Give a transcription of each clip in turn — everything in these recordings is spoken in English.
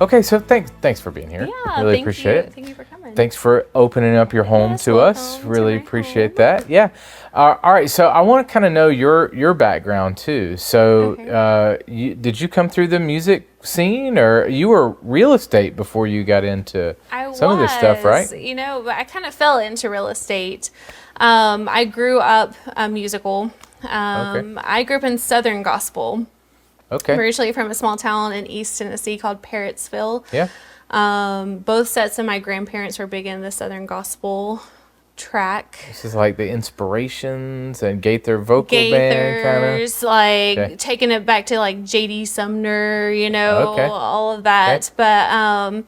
Okay, so thanks for being here. Yeah, Really appreciate it. Thank you for coming. Thanks for opening up your home Yes, to us. welcome to Really my appreciate home. that. Yeah. All right. So I want to kind of know your background too. So did you come through the music scene, or you were real estate before you got into some of this stuff, right? But I kind of fell into real estate. I grew up musical. I grew up in Southern gospel. Okay. I'm originally from a small town in East Tennessee called Parrottsville. Yeah. Both sets of my grandparents were big in the Southern gospel track. This is like the Inspirations and Gaither vocal band kind of. Gaithers, like taking it back to like J.D. Sumner, all of that. Okay. But,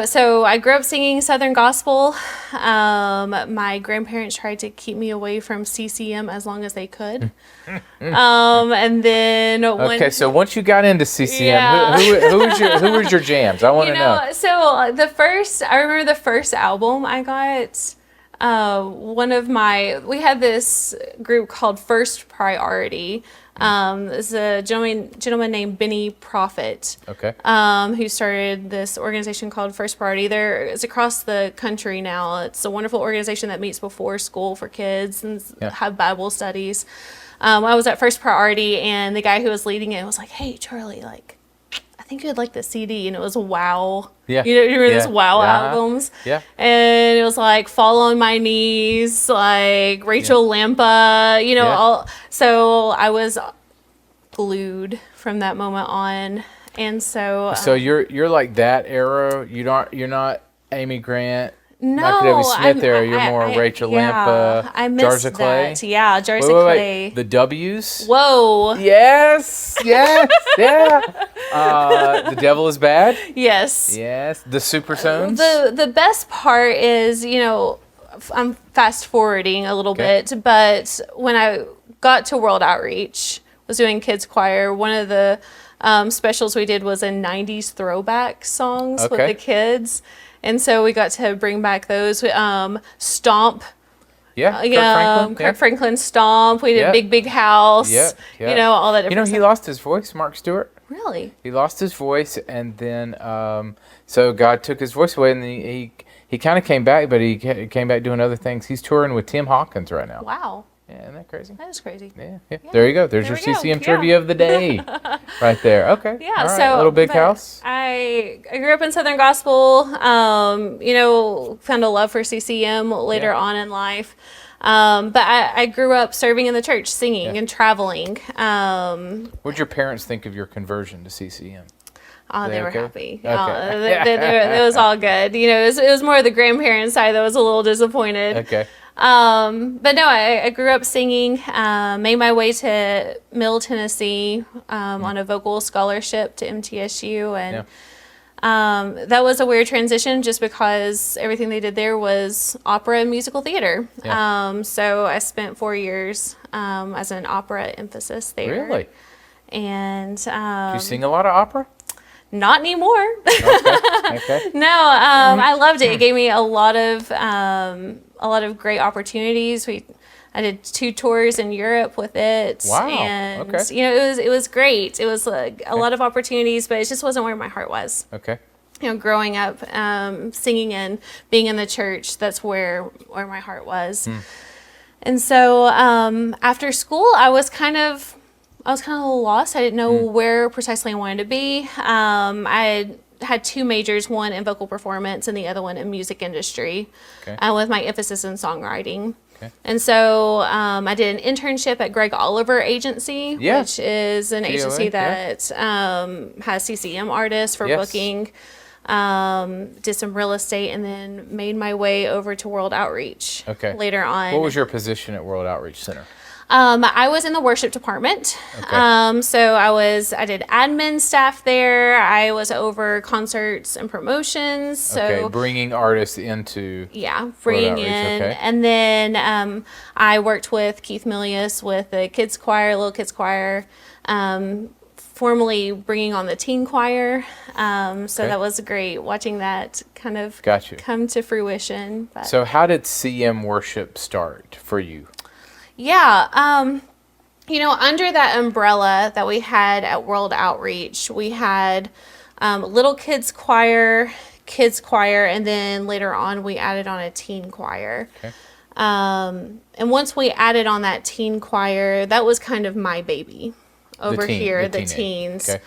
so I grew up singing Southern gospel. My grandparents tried to keep me away from CCM as long as they could. And then So once you got into CCM, who was your jams? I want to know. So I remember the first album I got. We had this group called First Priority. It's a gentleman named Benny Prophet. Okay. Who started this organization called First Priority. It's across the country now. It's a wonderful organization that meets before school for kids and have Bible studies. I was at First Priority, and the guy who was leading it was like, "Hey, Charlie, I think you'd like the CD," and it was Wow. Yeah. You remember those Wow albums? Yeah. And it was like Fall on My Knees, like Rachel Lampa, so I was glued from that moment on. And so you're like that era. You're not Amy Grant. No, not Debbie Smith era. You're more Rachel Lampa. I missed Jars of Clay. that. Yeah, Jars of Clay. The W's. Whoa. Yes. Yeah. The Devil is Bad. Yes. Yes. The Supersones. The best part is, I'm fast forwarding a little bit, but when I got to World Outreach, was doing kids choir, one of the specials we did was a 90s throwback songs with the kids. And so we got to bring back those. Stomp. Yeah. Kirk Franklin Stomp. We did Big House. Yeah. All that different he stuff. lost his voice, Mark Stewart. Really? He lost his voice, and then so God took his voice away, and he kind of came back, but he came back doing other things. He's touring with Tim Hawkins right now. Wow. Yeah, isn't that crazy? That is crazy. Yeah. There you go. There's your CCM trivia of the day, right there. Okay. Yeah. All right. So Little Big House. I grew up in Southern Gospel. Found a love for CCM later on in life. But I grew up serving in the church, singing and traveling. What did your parents think of your conversion to CCM? Oh, they were happy. Okay. It was all good. It was more the grandparents' side that was a little disappointed. Okay. But no, I grew up singing, made my way to Mill, Tennessee, on a vocal scholarship to MTSU. And that was a weird transition just because everything they did there was opera and musical theater. Yeah. So I spent 4 years as an opera emphasis there. Really? And do you sing a lot of opera? Not anymore. Okay. No, I loved it. It gave me a lot of great opportunities. I did 2 tours in Europe with it. Wow. And Okay. it was great. It was a lot of opportunities, but it just wasn't where my heart was. Okay. Growing up, singing and being in the church, that's where my heart was. And so after school, I was kind of a little lost. I didn't know where precisely I wanted to be. I had 2 majors, one in vocal performance and the other one in music industry, with my emphasis in songwriting. Okay. And so I did an internship at Greg Oliver Agency, which is an agency that has CCM artists for booking. Did some real estate, and then made my way over to World Outreach later on. What was your position at World Outreach Center? I was in the worship department. So I did admin staff there. I was over concerts and promotions. So bringing artists into bringing in. Okay. And then I worked with Keith Melious with the kids choir, little kids choir, formally bringing on the teen choir. That was great watching that kind of come to fruition. But. So how did CMWorship start for you? Yeah, under that umbrella that we had at World Outreach, we had little kids choir, and then later on we added on a teen choir. Okay. And once we added on that teen choir, that was kind of my baby over here, the teens. Okay.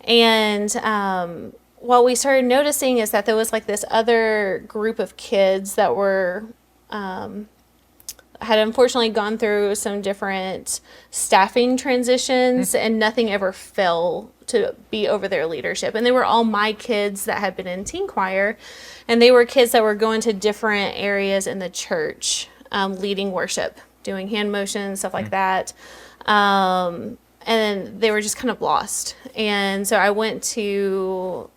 And what we started noticing is that there was like this other group of kids that were had unfortunately gone through some different staffing transitions, and nothing ever fell to be over their leadership. And they were all my kids that had been in teen choir, and they were kids that were going to different areas in the church, leading worship, doing hand motions, stuff like that. And they were just kind of lost. And so I went to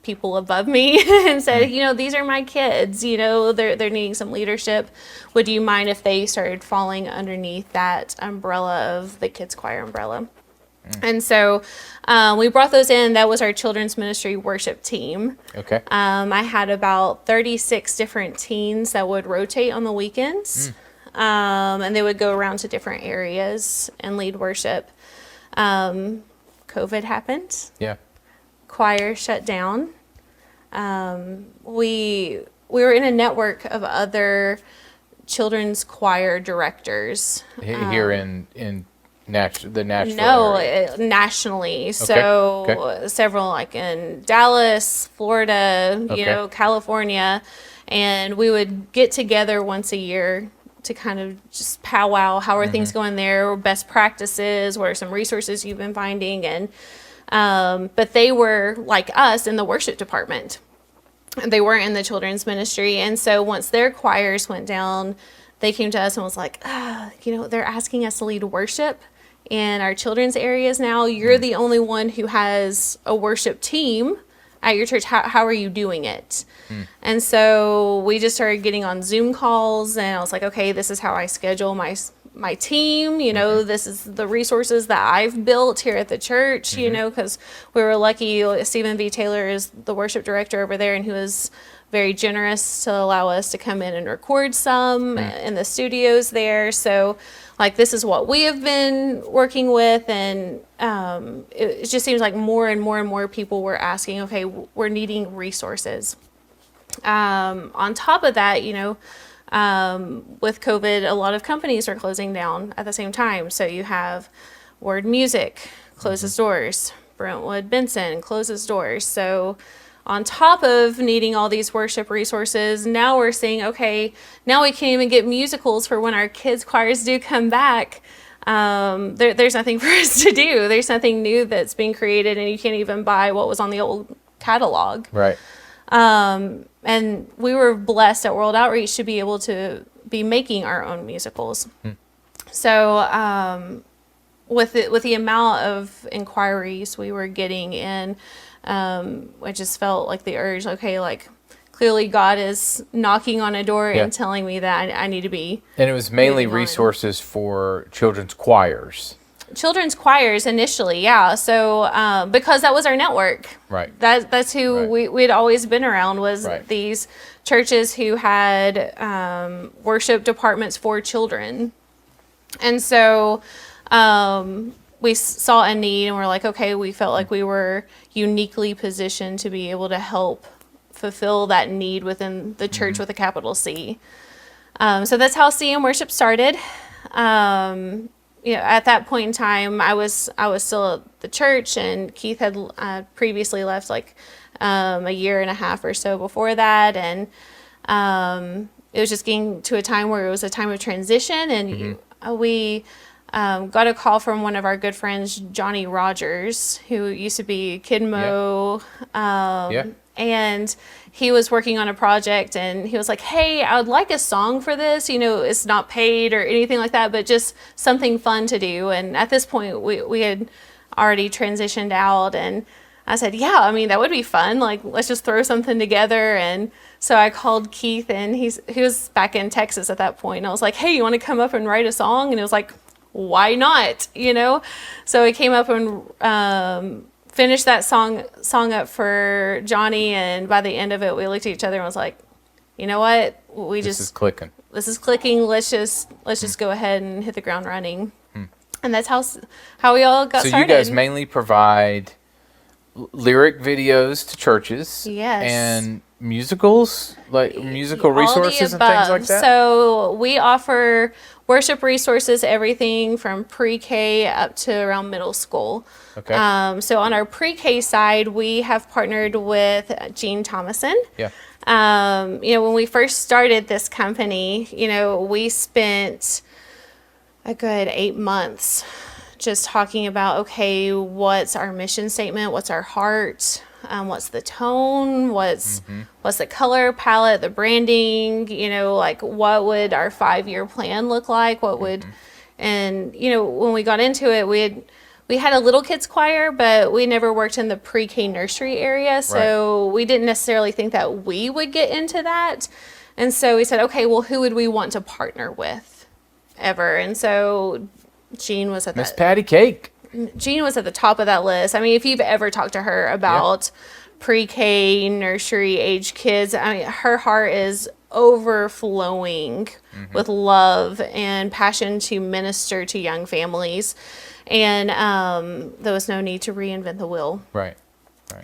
people above me and said, these are my kids, they're needing some leadership. Would you mind if they started falling underneath that umbrella of the kids choir umbrella? And so we brought those in. That was our children's ministry worship team. Okay. I had about 36 different teens that would rotate on the weekends. And they would go around to different areas and lead worship. COVID happened. Yeah. Choir shut down. We were in a network of other children's choir directors. Here in the Nashville No, area. Nationally. Okay. So several like in Dallas, Florida, California. And we would get together once a year to kind of just powwow. How are things going there? Best practices? What are some resources you've been finding? And but they were like us in the worship department. They weren't in the children's ministry. And so once their choirs went down, they came to us and was like, they're asking us to lead worship in our children's areas now. You're the only one who has a worship team at your church. How are you doing it? And so we just started getting on Zoom calls, and I was like, okay, this is how I schedule my team. This is the resources that I've built here at the church, because we were lucky. Stephen V. Taylor is the worship director over there, and he was very generous to allow us to come in and record some in the studios there. So like, this is what we have been working with. And it just seems like more and more people were asking, okay, we're needing resources. On top of that, with COVID, a lot of companies are closing down at the same time. So you have Word Music closes doors, Brentwood Benson closes doors. So on top of needing all these worship resources, now we're saying, okay, now we can't even get musicals for when our kids' choirs do come back. There's nothing for us to do. There's nothing new that's being created, and you can't even buy what was on the old catalog. Right. And we were blessed at World Outreach to be able to be making our own musicals. So with the amount of inquiries we were getting in, I just felt like the urge, okay, like clearly God is knocking on a door and telling me that I need to be. And it was mainly resources for children's choirs. Children's choirs initially, yeah. So because that was our network. Right. That's who we'd always been around, was these churches who had worship departments for children. And so we saw a need, and we're like, okay, we felt like we were uniquely positioned to be able to help fulfill that need within the church with a capital C. So that's how CMWorship started. At that point in time, I was still at the church, and Keith had previously left like a year and a half or so before that, and it was just getting to a time where it was a time of transition, and we got a call from one of our good friends, Johnny Rogers, who used to be Kid Mo, and he was working on a project, and he was like, hey, I would like a song for this. It's not paid or anything like that, but just something fun to do. And at this point, we had already transitioned out, and I said, yeah, I mean, that would be fun. Like, let's just throw something together. And so I called Keith, and he was back in Texas at that point. And I was like, hey, you want to come up and write a song? And it was like, why not? So he came up and finished that song up for Johnny, and by the end of it, we looked at each other and was like, you know what? This is clicking. Let's just go ahead and hit the ground running. And that's how we all got started. So you guys mainly provide lyric videos to churches. Yes. And musicals, like musical resources and things like that? So we offer worship resources, everything from pre-K up to around middle school. Okay. So on our pre-K side, we have partnered with Gene Thomason. Yeah. When we first started this company, we spent a good 8 months just talking about, okay, what's our mission statement? What's our heart? What's the tone? What's the color palette, the branding? What would our 5-year plan look like? What would, and when we got into it, we had a little kids choir, but we never worked in the pre-K nursery area, so we didn't necessarily think that we would get into that. And so we said, okay, well, who would we want to partner with ever? And so Jean was at Miss Patty Cake. Jean was at the top of that list. I mean, if you've ever talked to her about pre-K nursery age kids, I mean, her heart is overflowing with love and passion to minister to young families. And there was no need to reinvent the wheel. Right.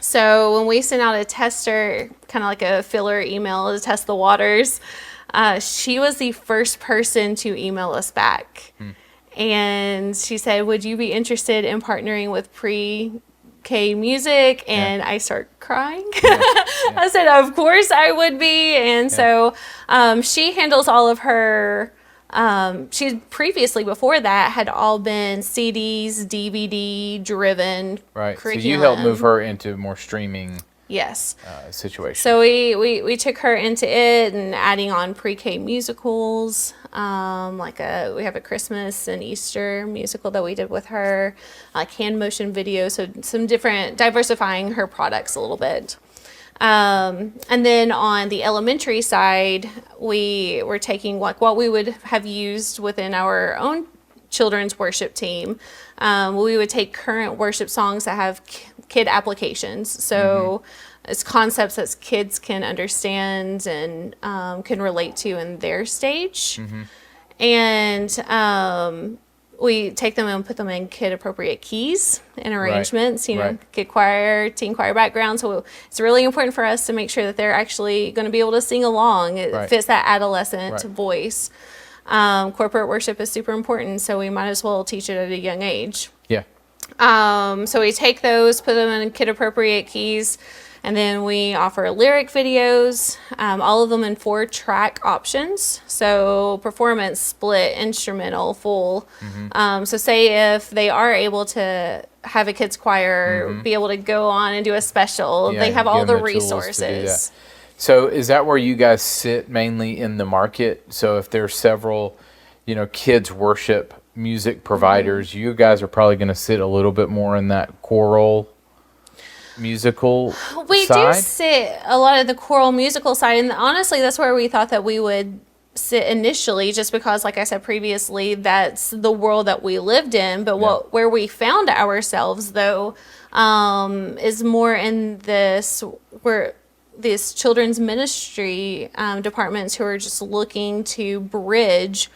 So when we sent out a tester, kind of like a filler email to test the waters, she was the first person to email us back. And she said, would you be interested in partnering with pre-K music? And I start crying. I said, of course I would be. And so she handles all of her, she previously before that had all been CDs, DVD driven Right. curriculum. So you helped move her into more streaming situation. So we took her into it and adding on pre-K musicals. We have a Christmas and Easter musical that we did with her, hand motion videos, so some different, diversifying her products a little bit. And then on the elementary side, we were taking what we would have used within our own children's worship team. We would take current worship songs that have kid applications. So it's concepts that kids can understand and can relate to in their stage. And we take them and put them in kid appropriate keys and arrangements, kid choir, teen choir background. So it's really important for us to make sure that they're actually going to be able to sing along. It fits that adolescent voice. Corporate worship is super important, so we might as well teach it at a young age. So we take those, put them in kid appropriate keys, and then we offer lyric videos, all of them in 4-track options. So performance, split, instrumental, full. So say if they are able to have a kids choir, be able to go on and do a special, they have all the resources. So is that where you guys sit mainly in the market? So if there's several, kids worship music providers, you guys are probably going to sit a little bit more in that choral musical we side? do sit a lot of the choral musical side, and honestly that's where we thought that we would sit initially, just because, like I said previously, that's the world that we lived in. But where we found ourselves though is more in this children's ministry departments who are just looking to bridge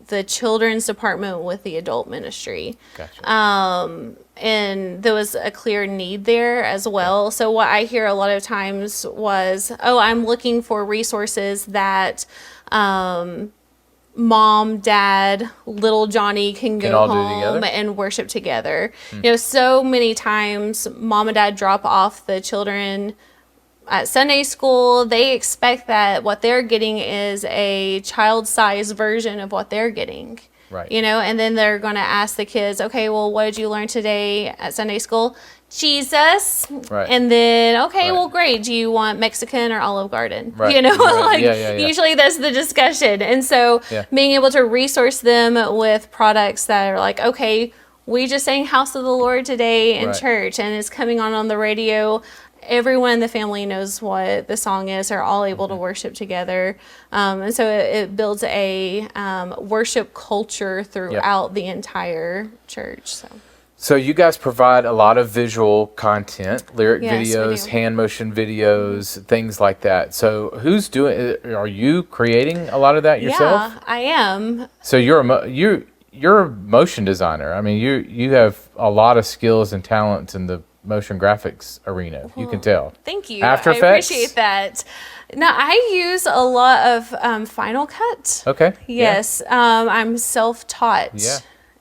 the children's department with the adult ministry. Gotcha. And there was a clear need there as well. So what I hear a lot of times was, I'm looking for resources that mom, dad, little Johnny can go home and worship together. So many times mom and dad drop off the children at Sunday school. They expect that what they're getting is a child-sized version of what they're getting. Right. And then they're going to ask the kids, okay, well, what did you learn today at Sunday school? Jesus. Right. And then, okay, well, great. Do you want Mexican or Olive Garden? Right. Usually that's the discussion. And so being able to resource them with products that are like, okay, we just sang House of the Lord today in church, and it's coming on the radio. Everyone in the family knows what the song is. They're all able to worship together. And so it builds a worship culture throughout the entire church. So you guys provide a lot of visual content, lyric Yes, videos, hand motion videos, things like that. So who's doing it? Are you creating a lot of that yourself? Yeah, I am. So you're a motion designer. I mean, you have a lot of skills and talents in the motion graphics arena. You can tell. Thank you. After I Effects? appreciate that. Now, I use a lot of Final Cut. Okay. Yes. I'm self-taught Yeah.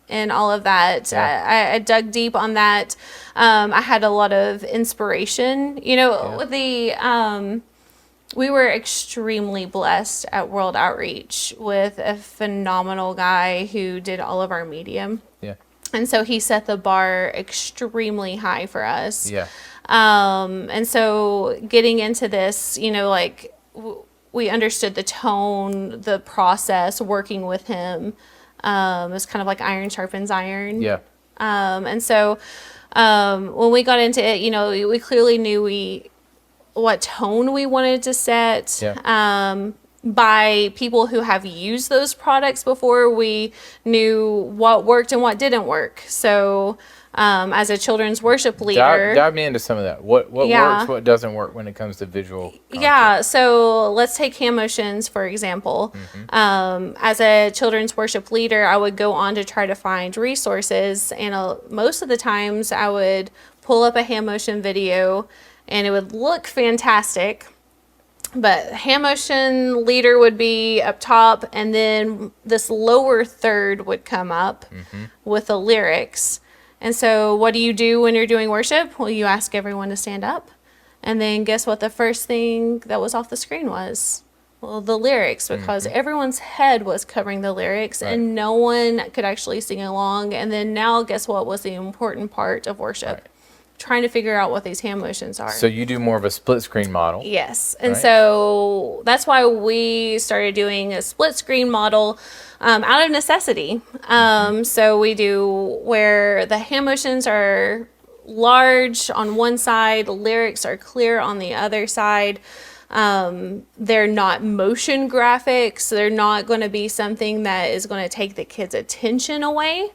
in all of that. Yeah. I dug deep on that. I had a lot of inspiration. You know, we were extremely blessed at World Outreach with a phenomenal guy who did all of our medium. Yeah. And so he set the bar extremely high for us. Yeah. And so getting into this, you know, like we understood the tone, the process, working with him. It's kind of like iron sharpens iron. Yeah. And so when we got into it, you know, we clearly knew what tone we wanted to set. Yeah. By people who have used those products before, we knew what worked and what didn't work. So as a children's worship leader, Dive me into some of that. What works, what doesn't work when it comes to visual content? Yeah, so let's take hand motions, for example. As a children's worship leader, I would go on to try to find resources, and most of the times I would pull up a hand motion video, and it would look fantastic. But hand motion leader would be up top, and then this lower third would come up with the lyrics. And so what do you do when you're doing worship? Well, you ask everyone to stand up. And then guess what the first thing that was off the screen was? Well, the lyrics, because everyone's head was covering the lyrics, and no one could actually sing along. And then now guess what was the important part of worship? Right. Trying to figure out what these hand motions are. So you do more of a split screen model. Yes. And so that's why we started doing a split screen model out of necessity. So we do where the hand motions are large on one side, lyrics are clear on the other side. They're not motion graphics. They're not going to be something that is going to take the kids' attention away.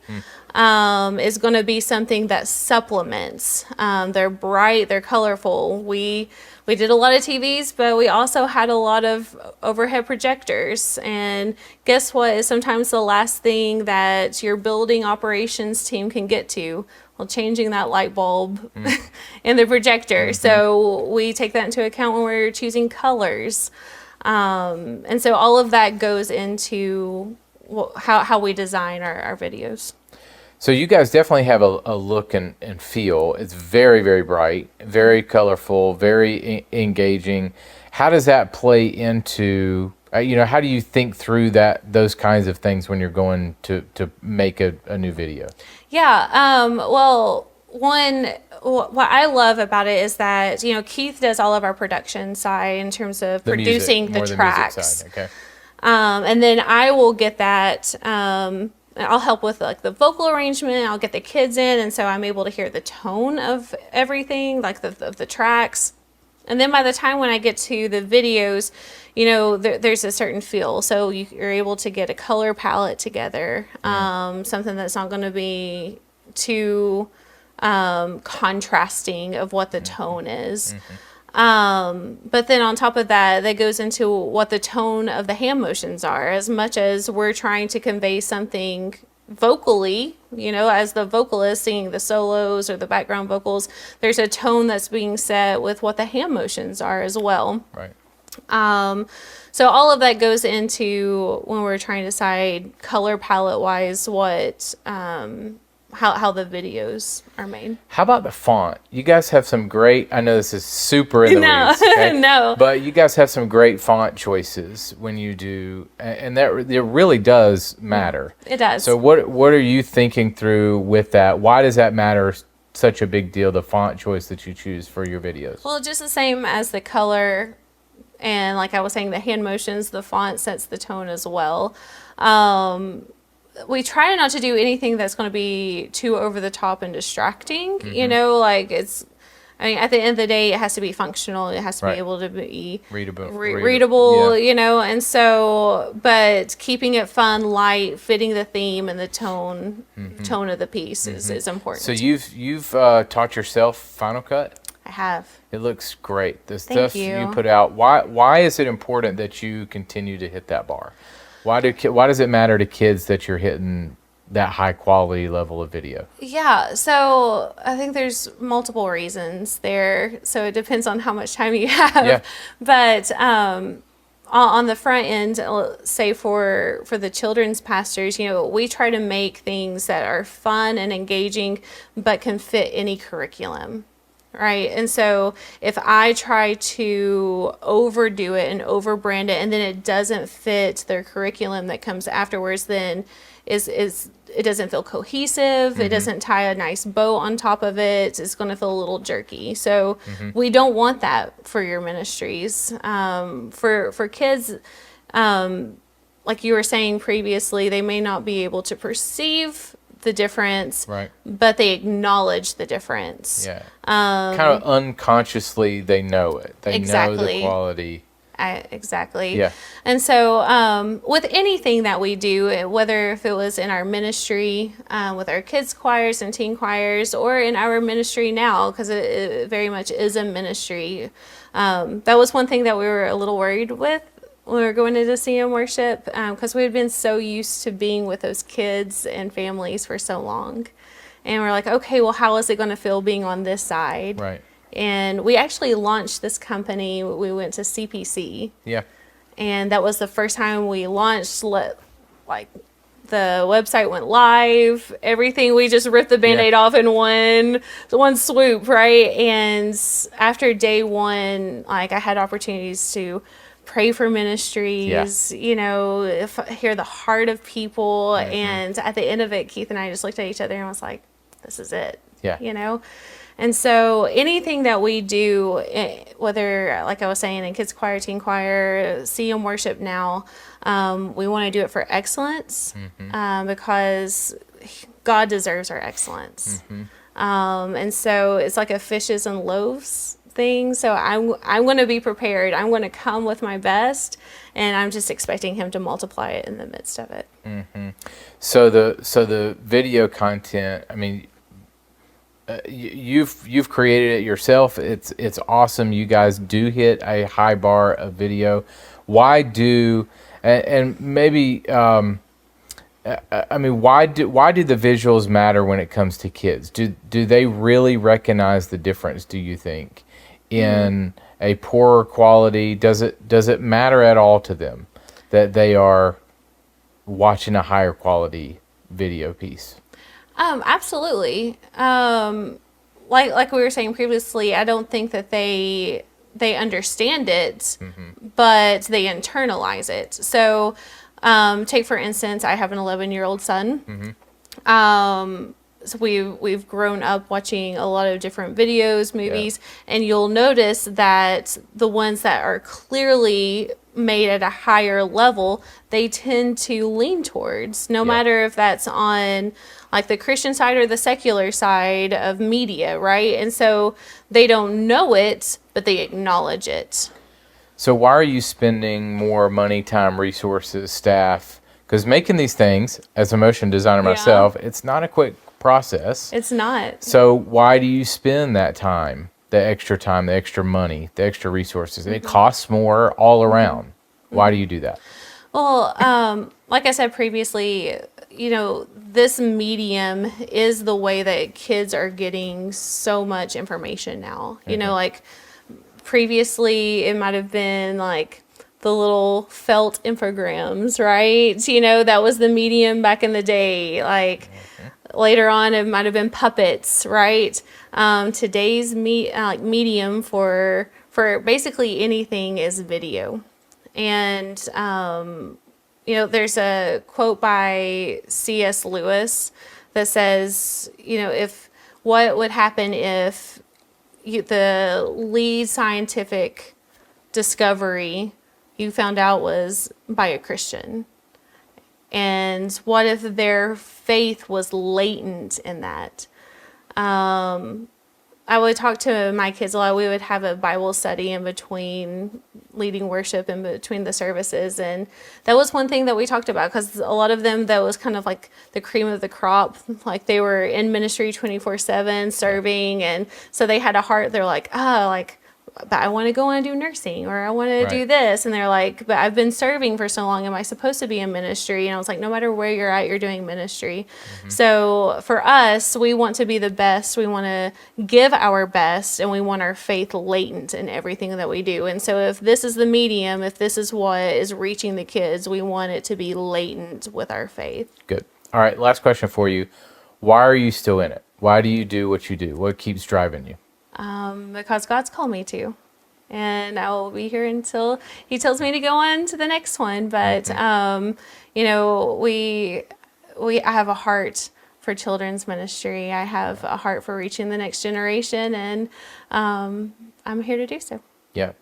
Is going to be something that supplements. They're bright, they're colorful. We did a lot of TVs, but we also had a lot of overhead projectors. And guess what is sometimes the last thing that your building operations team can get to? Well, changing that light bulb in the projector. So we take that into account when we're choosing colors. And so all of that goes into how we design our videos. So you guys definitely have a look and feel. It's very, very bright, very colorful, very engaging. How does that play into, how do you think through those kinds of things when you're going to make a new video? Yeah, well, what I love about it is that, Keith does all of our production side in terms of producing the tracks. Music side. Okay. And then I will get that, I'll help with like the vocal arrangement. I'll get the kids in, and so I'm able to hear the tone of everything, like of the tracks. And then by the time when I get to the videos, there's a certain feel. So you're able to get a color palette together, something that's not going to be too contrasting of what the tone is. But then on top of that goes into what the tone of the hand motions are. As much as we're trying to convey something vocally, as the vocalist singing the solos or the background vocals, there's a tone that's being set with what the hand motions are as well. Right. So all of that goes into when we're trying to decide color palette wise what how the videos are made. How about the font? You guys have some great, I know this is super in the weeds, okay? No. But you guys have some great font choices when you do, and that it really does matter. It does. So what are you thinking through with that? Why does that matter such a big deal, the font choice that you choose for your videos? Well, just the same as the color, and like I was saying, the hand motions, the font sets the tone as well. We try not to do anything that's going to be too over the top and distracting. At the end of the day, it has to be functional. It has to be able to be readable, and so, but keeping it fun, light, fitting the theme and the tone of the piece is important. So you've taught yourself Final Cut? I have. It looks great. The Thank stuff you. you put out. Why is it important that you continue to hit that bar? Why does it matter to kids that you're hitting that high quality level of video? Yeah, so I think there's multiple reasons there. So it depends on how much time you have. Yeah. But on the front end, say for the children's pastors, we try to make things that are fun and engaging, but can fit any curriculum. Right. And so if I try to overdo it and overbrand it, and then it doesn't fit their curriculum that comes afterwards, then it doesn't feel cohesive. It doesn't tie a nice bow on top of it. It's going to feel a little jerky. So we don't want that for your ministries. For kids, like you were saying previously, they may not be able to perceive the difference, Right. but they acknowledge the difference. Yeah. Kind of unconsciously, they know it. They know the quality. Exactly. Yeah. And so with anything that we do, whether if it was in our ministry, with our kids choirs and teen choirs, or in our ministry now, because it very much is a ministry, that was one thing that we were a little worried with when we were going into CMWorship, because we had been so used to being with those kids and families for so long. And we're like, okay, well, how is it going to feel being on this side? Right. And we actually launched this company. We went to CPC. Yeah. And that was the first time we launched, like, the website went live, everything. We just ripped the Band-Aid off in one swoop, right? And after day one, like, I had opportunities to pray for ministries, hear the heart of people. And at the end of it, Keith and I just looked at each other and was like, this is it. Yeah. And so anything that we do, whether, like I was saying, in kids choir, teen choir, CMWorship now, we want to do it for excellence, because God deserves our excellence. And so it's like a fishes and loaves thing. So I'm going to be prepared. I'm going to come with my best, and I'm just expecting him to multiply it in the midst of it. So the video content, I mean, you've created it yourself. It's awesome. You guys do hit a high bar of video. Why do and maybe why do the visuals matter when it comes to kids? Do they really recognize the difference, do you think, in a poorer quality? Does it matter at all to them that they are watching a higher quality video piece? Absolutely. Like we were saying previously, I don't think that they understand it, but they internalize it. So, take for instance, I have an 11-year-old son. So we've grown up watching a lot of different videos, movies, and you'll notice that the ones that are clearly made at a higher level, they tend to lean towards, no matter if that's on like the Christian side or the secular side of media, right? And so they don't know it, but they acknowledge it. So why are you spending more money, time, resources, staff? Because making these things, as a motion designer myself, it's not a quick process. It's not. So why do you spend that time, the extra money, the extra resources? It costs more all around. Why do you do that? Well, like I said previously, this medium is the way that kids are getting so much information now. Like previously it might have been like the little felt infograms, right? That was the medium back in the day. Like later on it might have been puppets, right? Today's medium for basically anything is video. And there's a quote by C.S. Lewis that says, what would happen if the lead scientific discovery you found out was by a Christian? And what if their faith was latent in that? I would talk to my kids a lot. We would have a Bible study in between leading worship, in between the services. And that was one thing that we talked about, because a lot of them, that was kind of like the cream of the crop. Like they were in ministry 24/7 serving. And so they had a heart. They're like, but I want to go and do nursing, or I want to Right. do this. And they're like, but I've been serving for so long. Am I supposed to be in ministry? And I was like, no matter where you're at, you're doing ministry. So for us, we want to be the best. We want to give our best, and we want our faith latent in everything that we do. And so if this is the medium, if this is what is reaching the kids, we want it to be latent with our faith. Good. All right, last question for you. Why are you still in it? Why do you do what you do? What keeps driving you? Because God's called me to. And I will be here until he tells me to go on to the next one. But, you know, I have a heart for children's ministry. I have a heart for reaching the next generation, and I'm here to do so. Yeah.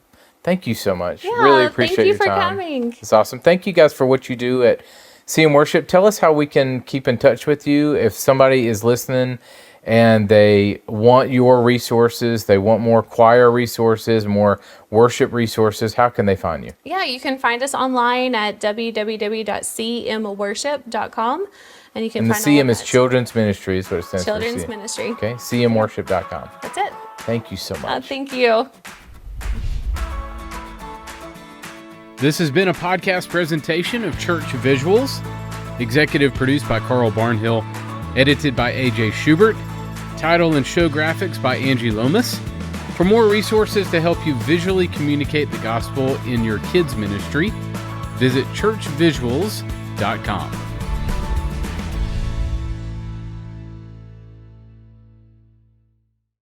Thank you so much. Yeah, really appreciate thank you your for time. coming. It's awesome. Thank you guys for what you do at CMWorship. Tell us how we can keep in touch with you. If somebody is listening and they want your resources, they want more choir resources, more worship resources, how can they find you? Yeah, you can find us online at www.cmworship.com. And you can And the find CM all is of that. Children's Ministry, is what it stands for. Children's CM. Ministry. Okay, CMWorship.com. That's it. Thank you so much. Thank you. This has been a podcast presentation of Church Visuals, executive produced by Carl Barnhill, edited by AJ Schubert, title and show graphics by Angie Lomas. For more resources to help you visually communicate the gospel in your kids' ministry, visit churchvisuals.com.